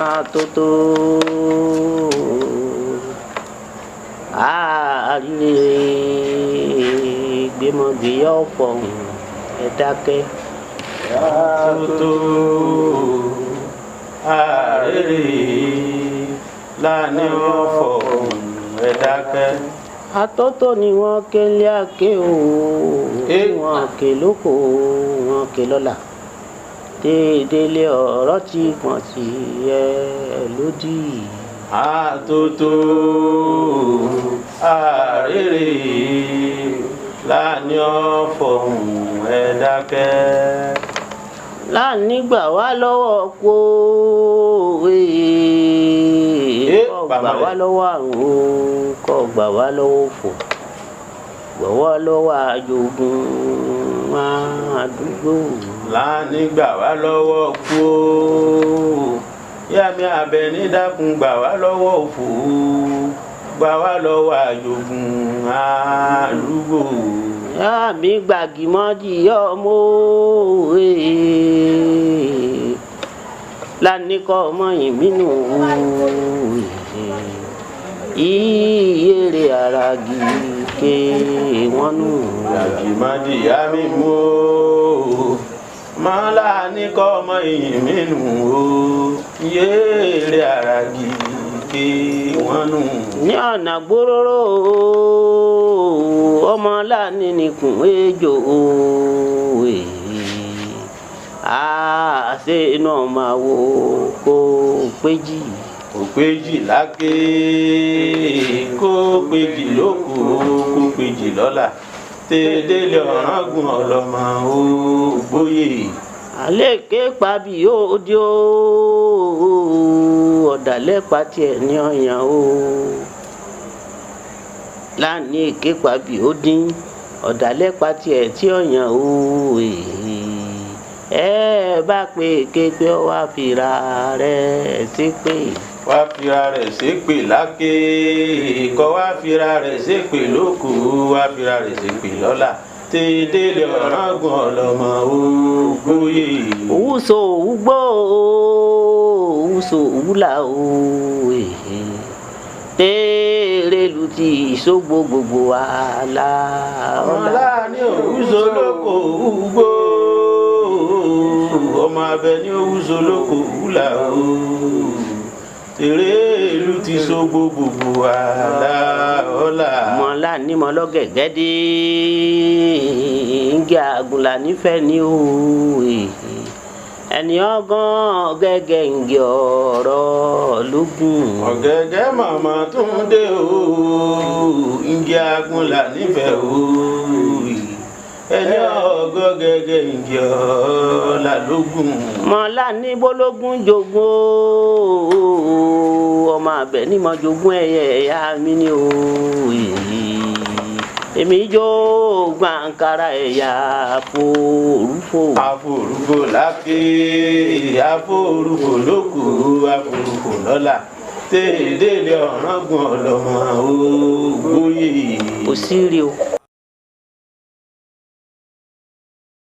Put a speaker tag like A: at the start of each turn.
A: Tótó àríre gbẹmọgbẹyà ọ̀fọ̀hún ẹ dákẹ́.
B: Tótó àríre lání ọ̀fọ̀hún ẹ dákẹ́.
A: Atótó ni wọ́n ké lé àké o, wọ́n ké lóko, wọ́n ké lọ́la. Dédélé ọ̀rọ̀ tí pọ̀n sí ẹ lódì.
B: Atótó àríre lání ọ̀fọ̀hún ẹ dákẹ́.
A: Láàní gbà wá lọ́wọ́ kó kó gbà wá lọ́wọ́ àrùn, kó gbà wá lọ́wọ́ òfò, gbà wá lọ́wọ́ àjogún àdúgbò.
B: Láàní gbà wá lọ́wọ́ kó Yàmí Àbẹ̀ní dákun gbà wá lọ́wọ́ òfò, gbà wá lọ́wọ́ àjogún àdúgbò.
A: Yàmí Gbàgìmọ́dì ọmọ Láàní kọ́ ọmọ yìí mínú iyèrè àràgì ké wọ́n nù.
B: Gbàgìmọ́dì Yàmí mú mọ́lá ní kọ́ ọmọ yìí mínú iyèrè àràgì ké wọ́n nù.
A: Ní ọ̀nà gbòòrò ọmọ Láàní nìkún ejò àṣẹ náà máa wo kó péjì.
B: Kó péjì láké, kó péjì lóko, kó péjì lọ́la. Tẹ́dẹ́lẹ̀ ọ̀ràngún ọlọ́mọ ògbóyè.
A: Àlékè pàbí ó di ó ọ̀dàlẹ̀ pàtì ẹ̀ ní ọ̀yàn o. Láàní èké pàbí ó dín ọ̀dàlẹ̀ pàtì ẹ̀ tí ọ̀yàn o. Ẹ bá pé képe ó wá fira rẹ̀ ṣépè.
B: Wá fira rẹ̀ ṣépè láké, kọ́ wá fira rẹ̀ ṣépè lóko, wá fira rẹ̀ ṣépè lọ́la. Tẹ́dẹ́lẹ̀ ọ̀ràngún ọlọ́mọ ògbóyè.
A: Òwúso òwúgbó òwúso òwúlà o. Tẹ́rẹ̀lù ti ìṣògbó gbogbo àlà ọ̀la.
B: Láàní òwúso lóko òwúgbó, ọmọ Àbẹ̀ní òwúso lóko òwúlà o. Tẹ́rẹ̀lù ti ṣògbó gbogbo àlà ọ̀la.
A: Mọ̀lá ní mọ̀lọ́gẹ̀gẹ́ dé ń gé àgùnlà nífẹ̀ẹ́ ní o. Ẹni ọgán gẹ́gẹ́ ń gé ọ̀rọ̀ lógún.
B: Ọ̀gẹ̀gẹ̀ màmá tó ń dé o, ń gé àgùnlà nífẹ̀ẹ́ o. Ẹni ọgán gẹ́gẹ́ ń gé ọ̀rọ̀ lógún.
A: Mọ̀lá ní bólógún jogún ọmọ Àbẹ̀ní mọ jogún ẹyẹ ẹ̀yà mi ní o. Èmi jó gbàǹkárá ẹ̀yà àforúfò.
B: Àforúfò láké, àforúfò lóko, àforúfò lọ́la. Tẹ́dẹ́lẹ̀ ọ̀ràngún ọlọ́mọ ògbóyè.
A: Kò sí rí o.